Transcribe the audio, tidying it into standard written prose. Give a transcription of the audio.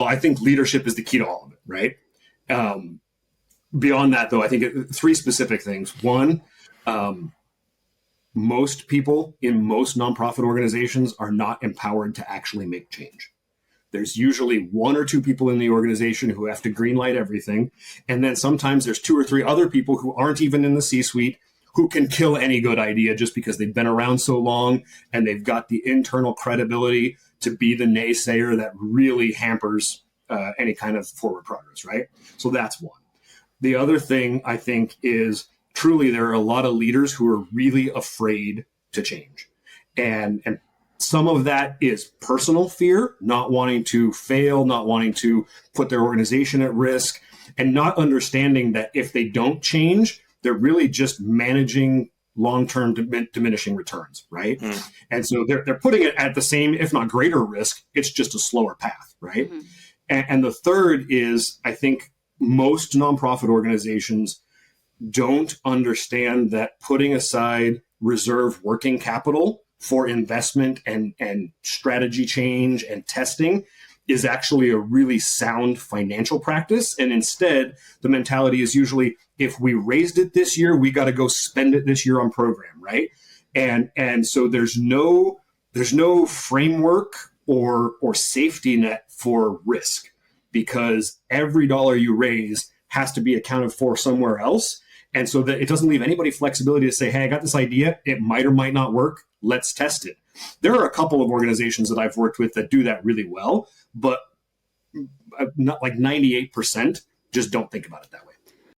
I think leadership is the key to all of it, right? Beyond that, though, I think three specific things. One, most people in most nonprofit organizations are not empowered to actually make change. There's usually one or two people in the organization who have to greenlight everything. And then sometimes there's two or three other people who aren't even in the C-suite who can kill any good idea just because they've been around so long and they've got the internal credibility to be the naysayer that really hampers any kind of forward progress, right? So that's one. The other thing I think is truly there are a lot of leaders who are really afraid to change. And some of that is personal fear, not wanting to fail, not wanting to put their organization at risk, and not understanding that if they don't change, they're really just managing long-term diminishing returns, right? And so they're putting it at the same, if not greater risk, it's just a slower path, right? And the third is, I think most nonprofit organizations don't understand that putting aside reserve working capital for investment and strategy change and testing is actually a really sound financial practice. And instead, the mentality is usually, if we raised it this year, we got to go spend it this year on program, right? And so there's no framework or safety net for risk, because every dollar you raise has to be accounted for somewhere else. And so that it doesn't leave anybody flexibility to say, hey, I got this idea. It might or might not work. Let's test it. There are a couple of organizations that I've worked with that do that really well, but not like 98% just don't think about it that way.